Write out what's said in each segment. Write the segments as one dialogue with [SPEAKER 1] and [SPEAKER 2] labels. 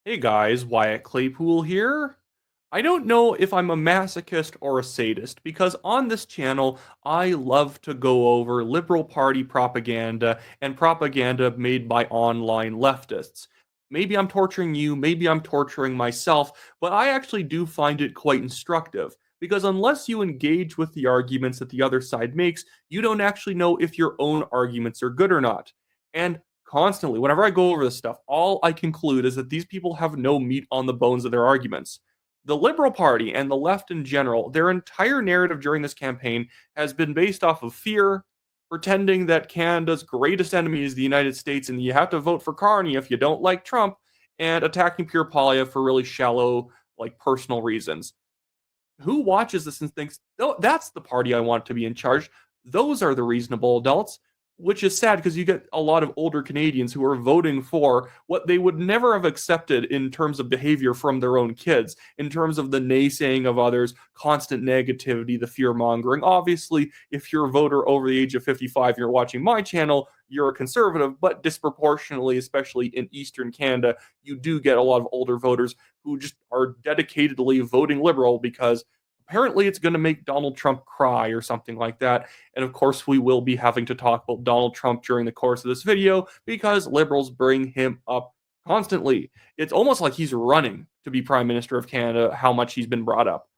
[SPEAKER 1] Hey guys, Wyatt Claypool here. I don't know if I'm a masochist or a sadist because on this channel I love to go over Liberal Party propaganda and propaganda made by online leftists. Maybe I'm torturing you, maybe I'm torturing myself, but I actually do find it quite instructive because unless you engage with the arguments that the other side makes, you don't actually know if your own arguments are good or not. And constantly, whenever I go over this stuff, all I conclude is that these people have no meat on the bones of their arguments. The Liberal Party and the left in general, their entire narrative during this campaign has been based off of fear, pretending that Canada's greatest enemy is the United States and you have to vote for Carney if you don't like Trump, and attacking Pure Polya for really shallow, like personal reasons. Who watches this and thinks, oh, that's the party I want to be in charge? Those are the reasonable adults, which is sad because you get a lot of older Canadians who are voting for what they would never have accepted in terms of behavior from their own kids, in terms of the naysaying of others, constant negativity, the fear mongering. Obviously, if you're a voter over the age of 55 and you're watching my channel, you're a conservative, but disproportionately, especially in Eastern Canada, you do get a lot of older voters who just are dedicatedly voting Liberal because apparently it's going to make Donald Trump cry or something like that. And of course, we will be having to talk about Donald Trump during the course of this video because liberals bring him up constantly. It's almost like he's running to be Prime Minister of Canada, how much he's been brought up.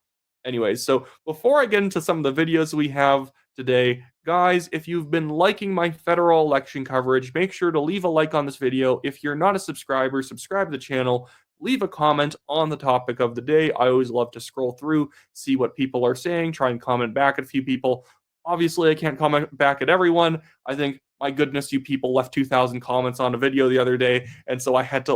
[SPEAKER 1] Anyways, so before I get into some of the videos we have today, guys, if you've been liking my federal election coverage, make sure to leave a like on this video. If you're not a subscriber, subscribe to the channel. Leave a comment on the topic of the day. I always love to scroll through, see what people are saying, try and comment back at a few people. Obviously, I can't comment back at everyone. I think, my goodness, you people left 2,000 comments on a video the other day, and so I had to,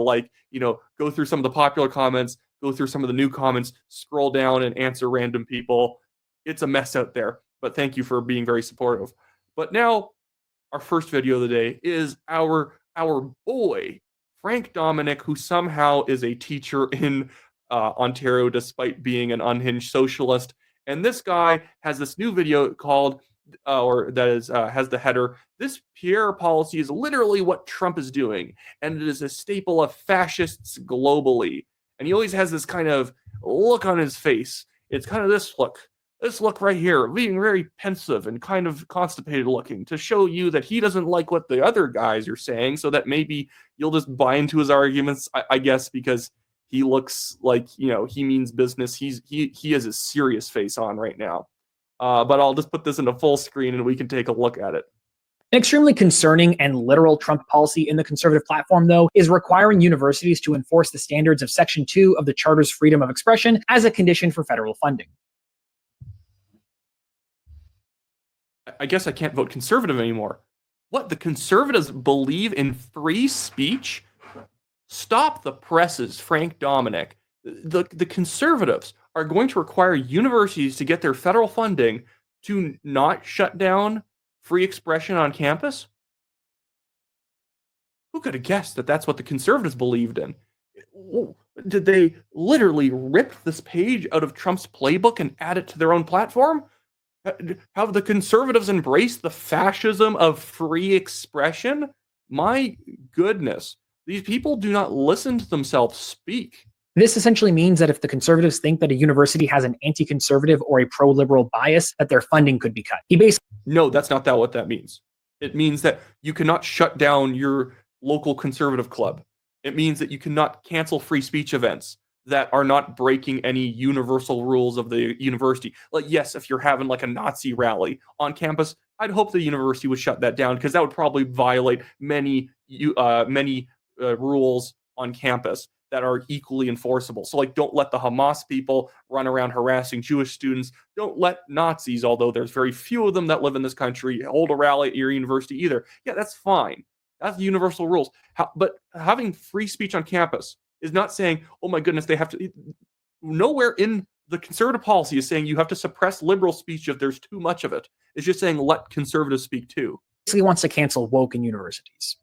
[SPEAKER 1] go through some of the popular comments, go through some of the new comments, scroll down and answer random people. It's a mess out there, but thank you for being very supportive. But now, our first video of the day is our boy, Frank Dominic, who somehow is a teacher in Ontario despite being an unhinged socialist. And this guy has this new video called, or that is has the header, "This Pierre policy is literally what Trump is doing, and it is a staple of fascists globally." And he always has this kind of look on his face. It's kind of this look right here, being very pensive and kind of constipated looking to show you that he doesn't like what the other guys are saying, so that maybe you'll just buy into his arguments, I guess, because he looks like, he means business. He has a serious face on right now. But I'll just put this into full screen and we can take a look at it.
[SPEAKER 2] An extremely concerning and literal Trump policy in the conservative platform, though, is requiring universities to enforce the standards of Section 2 of the Charter's freedom of expression as a condition for federal funding.
[SPEAKER 1] I guess I can't vote conservative anymore. What, the conservatives believe in free speech? Stop the presses, Frank Dominic. The conservatives are going to require universities to get their federal funding to not shut down free expression on campus? Who could have guessed that that's what the conservatives believed in? Did they literally rip this page out of Trump's playbook and add it to their own platform? Have the conservatives embraced the fascism of free expression? My goodness, these people do not listen to themselves speak.
[SPEAKER 2] This essentially means that if the conservatives think that a university has an anti-conservative or a pro-liberal bias, that their funding could be cut.
[SPEAKER 1] No, that's not what that means. It means that you cannot shut down your local conservative club. It means that you cannot cancel free speech events that are not breaking any universal rules of the university. Like, yes, if you're having like a Nazi rally on campus, I'd hope the university would shut that down because that would probably violate many rules on campus that are equally enforceable. So, like, don't let the Hamas people run around harassing Jewish students. Don't let Nazis, although there's very few of them that live in this country, hold a rally at your university either. Yeah, that's fine. That's the universal rules. But having free speech on campus is not saying, oh my goodness, they have to. Nowhere in the conservative policy is saying you have to suppress liberal speech if there's too much of it. It's just saying let conservatives speak too.
[SPEAKER 2] Basically wants to cancel woke in universities.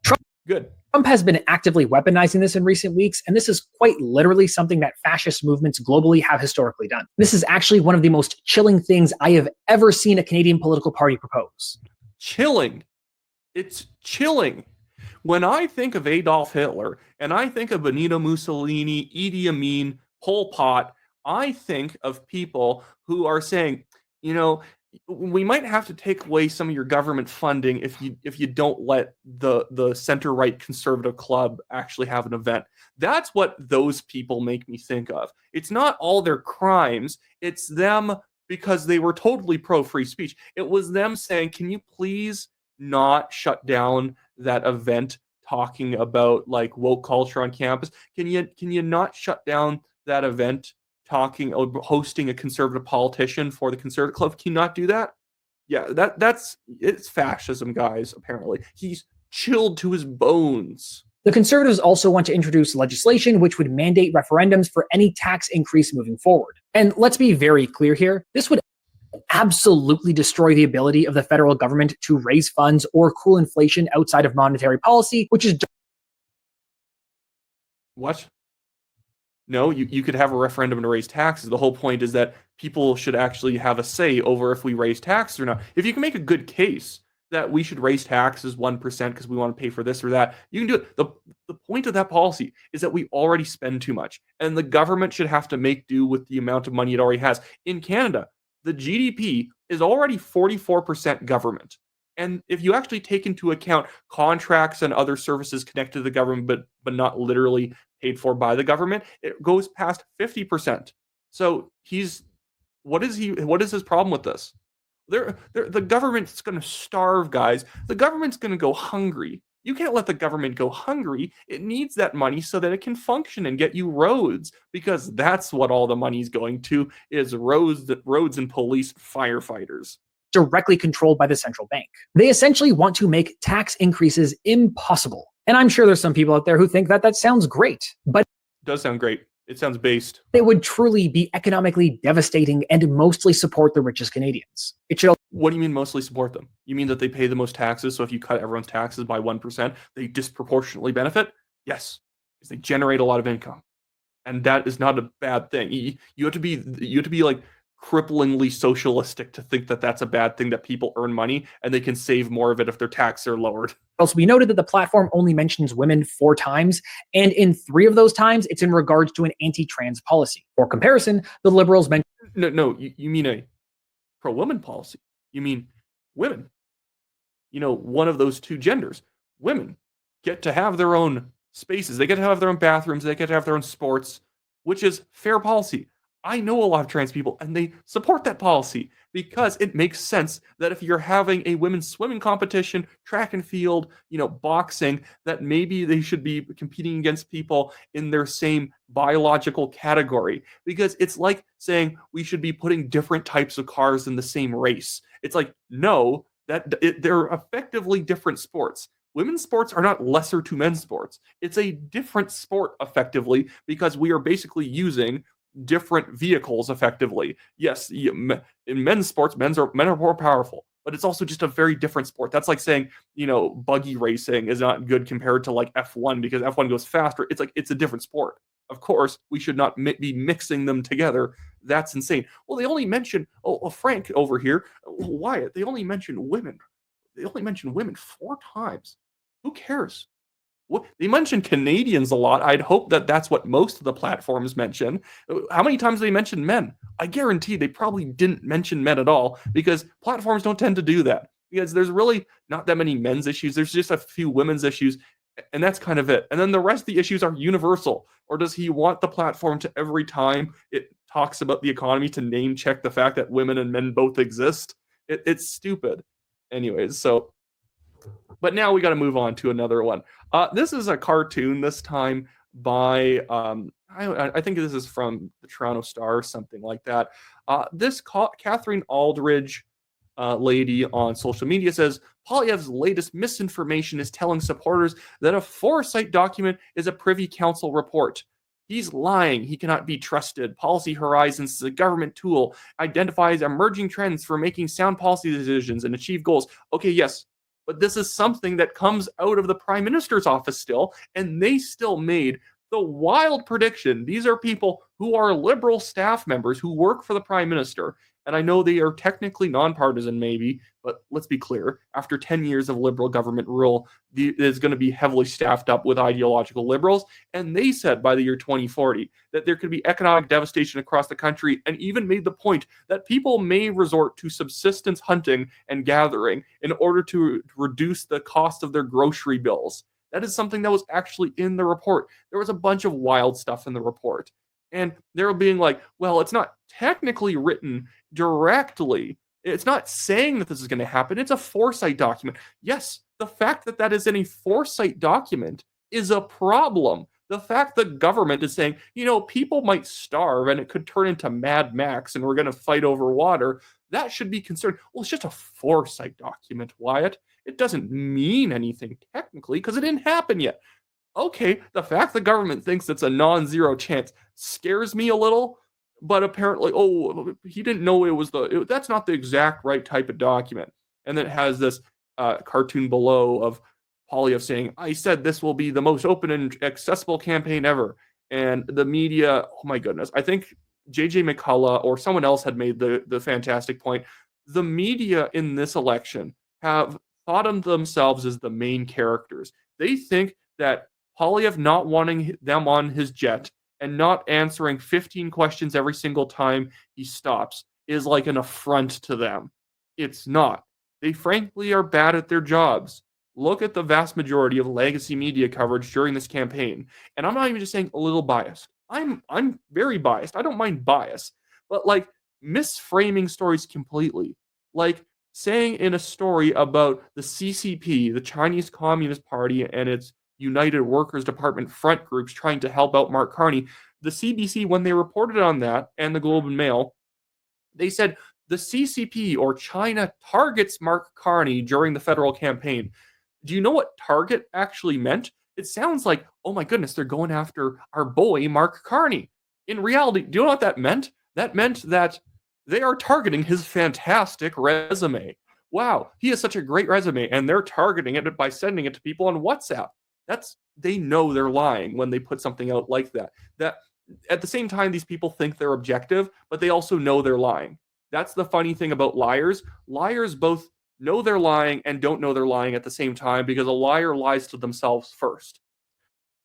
[SPEAKER 1] Good.
[SPEAKER 2] Trump has been actively weaponizing this in recent weeks, and this is quite literally something that fascist movements globally have historically done. This is actually one of the most chilling things I have ever seen a Canadian political party propose.
[SPEAKER 1] Chilling. It's chilling. When I think of Adolf Hitler and I think of Benito Mussolini, Idi Amin, Pol Pot, I think of people who are saying, you know, we might have to take away some of your government funding if you don't let the center right conservative club actually have an event. That's what those people make me think of. It's not all their crimes, it's them because they were totally pro free speech. It was them saying, "Can you please not shut down that event talking about like woke culture on campus? Can you not shut down that event talking or hosting a conservative politician for the conservative club? Can you not do that?" Yeah, that's it's fascism, guys. Apparently, he's chilled to his bones.
[SPEAKER 2] The Conservatives also want to introduce legislation which would mandate referendums for any tax increase moving forward. And let's be very clear here, this would absolutely destroy the ability of the federal government to raise funds or cool inflation outside of monetary policy, which is
[SPEAKER 1] What? No, you could have a referendum to raise taxes. The whole point is that people should actually have a say over if we raise taxes or not. If you can make a good case that we should raise taxes 1% because we want to pay for this or that, you can do it. The point of that policy is that we already spend too much, and the government should have to make do with the amount of money it already has. In Canada, the GDP is already 44% government. And if you actually take into account contracts and other services connected to the government, but not literally paid for by the government, it goes past 50%. So what is his problem with this? The government's going to starve, guys. The government's going to go hungry. You can't let the government go hungry. It needs that money so that it can function and get you roads, because that's what all the money's going to, is roads and police firefighters.
[SPEAKER 2] Directly controlled by the central bank. They essentially want to make tax increases impossible. And I'm sure there's some people out there who think that sounds great, but
[SPEAKER 1] it does sound great. It sounds based.
[SPEAKER 2] It would truly be economically devastating and mostly support the richest Canadians. It should.
[SPEAKER 1] What do you mean mostly support them? You mean that they pay the most taxes, so if you cut everyone's taxes by 1%, they disproportionately benefit? Yes, because they generate a lot of income. And that is not a bad thing. You have to be like cripplingly socialistic to think that that's a bad thing, that people earn money and they can save more of it if their taxes are lowered.
[SPEAKER 2] Also, we noted that the platform only mentions women 4 times, and in 3 of those times, it's in regards to an anti-trans policy. For comparison, the Liberals mentioned...
[SPEAKER 1] No, you mean a pro-woman policy. You mean women. One of those two genders. Women get to have their own spaces. They get to have their own bathrooms. They get to have their own sports, which is fair policy. I know a lot of trans people, and they support that policy because it makes sense that if you're having a women's swimming competition, track and field, boxing, that maybe they should be competing against people in their same biological category. Because it's like saying we should be putting different types of cars in the same race. It's like, no, they're effectively different sports. Women's sports are not lesser to men's sports. It's a different sport, effectively, because we are basically using different vehicles effectively. Yes, in men's sports, men are more powerful, but it's also just a very different sport. That's like saying, buggy racing is not good compared to like F1 because F1 goes faster. It's like, it's a different sport. Of course, we should not be mixing them together. That's insane. Well, they only mention, Frank over here, Wyatt, they only mention women. They only mention women 4 times. Who cares? They mention Canadians a lot. I'd hope that that's what most of the platforms mention. How many times do they mention men? I guarantee they probably didn't mention men at all, because platforms don't tend to do that. Because there's really not that many men's issues. There's just a few women's issues, and that's kind of it. And then the rest of the issues are universal. Or does he want the platform to, every time it talks about the economy, to name check the fact that women and men both exist? It's stupid. Anyways, but now we got to move on to another one. This is a cartoon, this time by, I think this is from the Toronto Star or something like that. This Catherine Aldridge lady on social media says, Poilievre's latest misinformation is telling supporters that a foresight document is a Privy Council report. He's lying. He cannot be trusted. Policy Horizons is a government tool, identifies emerging trends for making sound policy decisions and achieve goals. Okay, yes. But this is something that comes out of the Prime Minister's office still, and they still made the wild prediction. These are people who are Liberal staff members who work for the Prime Minister, And I know they are technically nonpartisan, maybe, but let's be clear. After 10 years of liberal government rule, it's going to be heavily staffed up with ideological liberals. And they said by the year 2040 that there could be economic devastation across the country, and even made the point that people may resort to subsistence hunting and gathering in order to reduce the cost of their grocery bills. That is something that was actually in the report. There was a bunch of wild stuff in the report. And they're being like, well, it's not technically written directly. It's not saying that this is going to happen. It's a foresight document. Yes, the fact that that is in a foresight document is a problem. The fact that government is saying, people might starve and it could turn into Mad Max and we're going to fight over water, that should be concerned. Well, it's just a foresight document, Wyatt. It doesn't mean anything technically because it didn't happen yet. Okay, the fact the government thinks it's a non-zero chance scares me a little, but apparently, he didn't know that's not the exact right type of document. And then it has this cartoon below of Poilievre saying, I said this will be the most open and accessible campaign ever. And the media, oh my goodness, I think JJ McCullough or someone else had made the fantastic point. The media in this election have thought of themselves as the main characters. They think that Poilievre not wanting them on his jet and not answering 15 questions every single time he stops is like an affront to them. It's not. They frankly are bad at their jobs. Look at the vast majority of legacy media coverage during this campaign. And I'm not even just saying a little biased. I'm very biased. I don't mind bias. But like misframing stories completely. Like saying in a story about the CCP, the Chinese Communist Party, and its United Workers Department front groups trying to help out Mark Carney. The CBC, when they reported on that, and the Globe and Mail, they said the CCP or China targets Mark Carney during the federal campaign. Do you know what target actually meant? It sounds like, oh my goodness, they're going after our boy, Mark Carney. In reality, do you know what that meant? That meant that they are targeting his fantastic resume. Wow, he has such a great resume, and they're targeting it by sending it to people on WhatsApp. They know they're lying when they put something out like that. That at the same time, these people think they're objective, but they also know they're lying. That's the funny thing about liars. Liars both know they're lying and don't know they're lying at the same time because a liar lies to themselves first.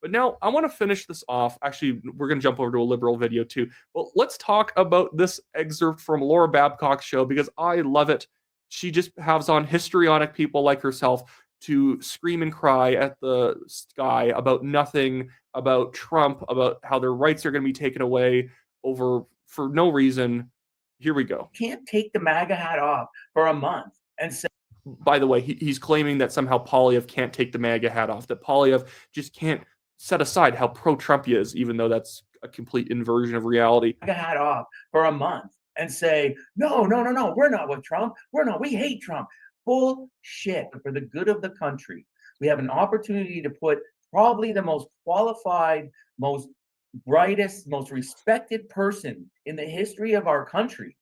[SPEAKER 1] But now I want to finish this off. Actually, we're going to jump over to a liberal video too. Well, let's talk about this excerpt from Laura Babcock's show because I love it. She just has on histrionic people like herself to scream and cry at the sky about nothing, about Trump, about how their rights are going to be taken away for no reason. Here we go.
[SPEAKER 3] Can't take the MAGA hat off for a month and say.
[SPEAKER 1] By the way, he's claiming that somehow Poilievre can't take the MAGA hat off, that Poilievre just can't set aside how pro-Trump he is, even though that's a complete inversion of reality.
[SPEAKER 3] MAGA hat off for a month and say, no, we're not with Trump. We hate Trump. Bullshit. For the good of the country, we have an opportunity to put probably the most qualified, most brightest, most respected person in the history of our country.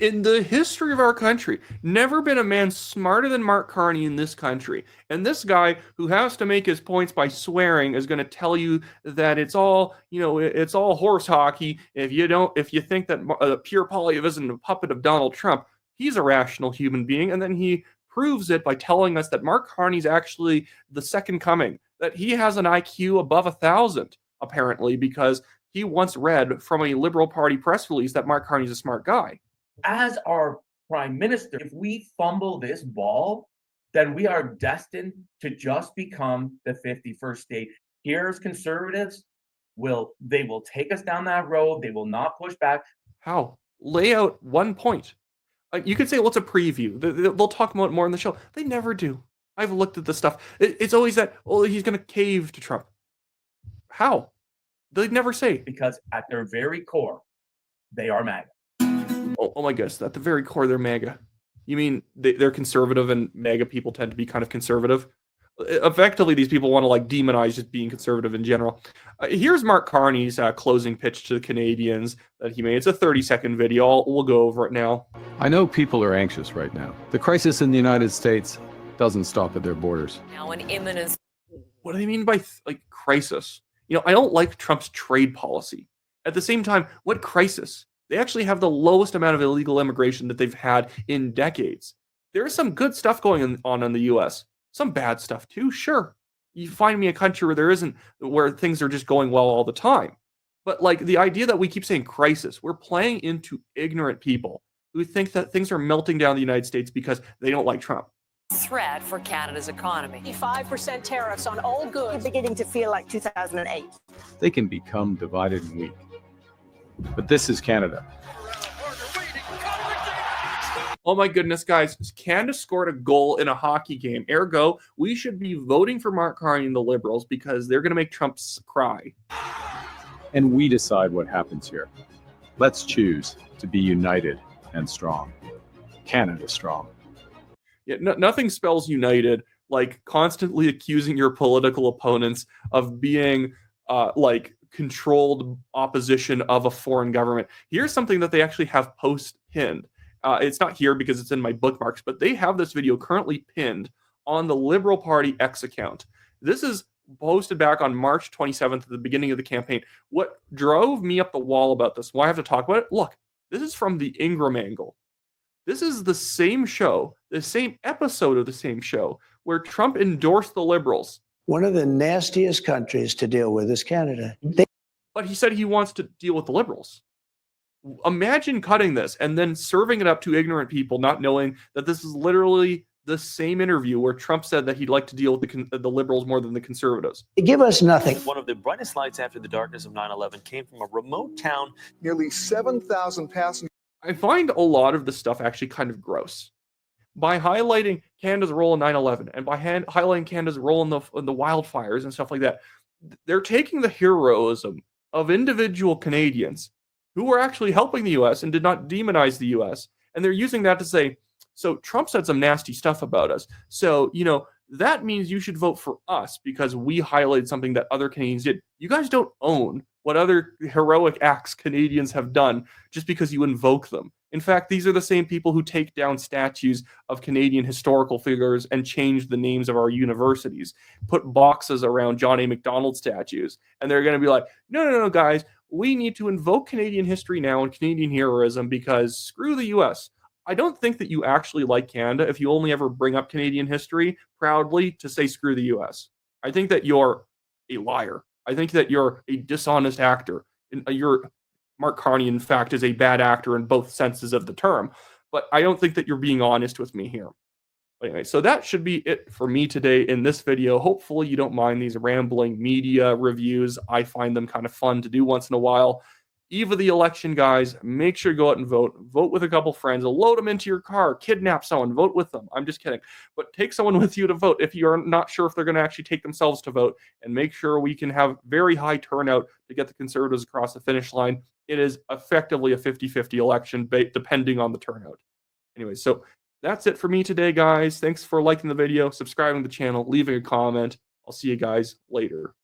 [SPEAKER 1] In the history of our country, never been a man smarter than Mark Carney in this country. And this guy who has to make his points by swearing is going to tell you that it's all horse hockey. If you think that Pierre Poilievre isn't a puppet of Donald Trump, he's a rational human being. And then he proves it by telling us that Mark Carney's actually the second coming, that he has an IQ above 1,000, apparently, because he once read from a Liberal Party press release that Mark Carney's a smart guy.
[SPEAKER 3] As our prime minister, if we fumble this ball, then we are destined to just become the 51st state. Here's conservatives, they will take us down that road. They will not push back.
[SPEAKER 1] How? Lay out one point. You could say, well, it's a preview. They'll talk about it more in the show. They never do. I've looked at this stuff. It's always that, he's going to cave to Trump. How? They never say.
[SPEAKER 3] Because at their very core, they are MAGA.
[SPEAKER 1] Oh my goodness, at the very core, they're MAGA. You mean they're conservative and MAGA people tend to be kind of conservative? Effectively, these people want to demonize just being conservative in general. Here's Mark Carney's closing pitch to the Canadians that he made. It's a 30-second video. We'll go over it now.
[SPEAKER 4] I know people are anxious right now. The crisis in the United States doesn't stop at their borders.
[SPEAKER 5] Now an imminent.
[SPEAKER 1] What do they mean by crisis? I don't like Trump's trade policy. At the same time, what crisis? They actually have the lowest amount of illegal immigration that they've had in decades. There's some good stuff going on in the US. Some bad stuff too, sure. You find me a country where there isn't, where things are just going well all the time. But like the idea that we keep saying crisis, we're playing into ignorant people who think that things are melting down the United States because they don't like Trump.
[SPEAKER 5] Threat for Canada's economy.
[SPEAKER 6] 5% tariffs on all goods.
[SPEAKER 7] Beginning to feel like 2008.
[SPEAKER 4] They can become divided and weak. But this is Canada.
[SPEAKER 1] Oh my goodness, guys. Canada scored a goal in a hockey game. Ergo, we should be voting for Mark Carney and the Liberals because they're going to make Trump cry.
[SPEAKER 4] And we decide what happens here. Let's choose to be united and strong. Canada strong.
[SPEAKER 1] Yeah, nothing spells united like constantly accusing your political opponents of being like controlled opposition of a foreign government. Here's something that they actually have post-pinned. It's not here because it's in my bookmarks, but they have this video currently pinned on the Liberal Party X account. This is posted back on March 27th at the beginning of the campaign. What drove me up the wall about this, why I have to talk about it, look, this is from the Ingram angle. This is the same show, the same episode of the same show, where Trump endorsed the Liberals.
[SPEAKER 8] One of the nastiest countries to deal with is Canada.
[SPEAKER 1] But he said he wants to deal with the Liberals. Imagine cutting this and then serving it up to ignorant people, not knowing that this is literally the same interview where Trump said that he'd like to deal with the Liberals more than the Conservatives.
[SPEAKER 8] They give us nothing.
[SPEAKER 9] One of the brightest lights after the darkness of 9/11 came from a remote town.
[SPEAKER 10] Nearly 7,000 passengers.
[SPEAKER 1] I find a lot of this stuff actually kind of gross. By highlighting Canada's role in 9/11 and by highlighting Canada's role in the wildfires and stuff like that, they're taking the heroism of individual Canadians who were actually helping the U.S. and did not demonize the U.S. And they're using that to say, so Trump said some nasty stuff about us. So, you know, that means you should vote for us because we highlighted something that other Canadians did. You guys don't own what other heroic acts Canadians have done just because you invoke them. In fact, these are the same people who take down statues of Canadian historical figures and change the names of our universities, put boxes around John A. Macdonald statues. And they're going to be like, no, guys, we need to invoke Canadian history now and Canadian heroism because screw the U.S. I don't think that you actually like Canada if you only ever bring up Canadian history proudly to say screw the U.S. I think that you're a liar. I think that you're a dishonest actor. Mark Carney, in fact, is a bad actor in both senses of the term. But I don't think that you're being honest with me here. But anyway, so that should be it for me today in this video. Hopefully you don't mind these rambling media reviews. I find them kind of fun to do once in a while. Eve of the election, guys, make sure you go out and vote. Vote with a couple friends. Load them into your car. Kidnap someone. Vote with them. I'm just kidding. But take someone with you to vote if you're not sure if they're going to actually take themselves to vote. And make sure we can have very high turnout to get the Conservatives across the finish line. It is effectively a 50-50 election depending on the turnout. Anyway, so that's it for me today, guys. Thanks for liking the video, subscribing to the channel, leaving a comment. I'll see you guys later.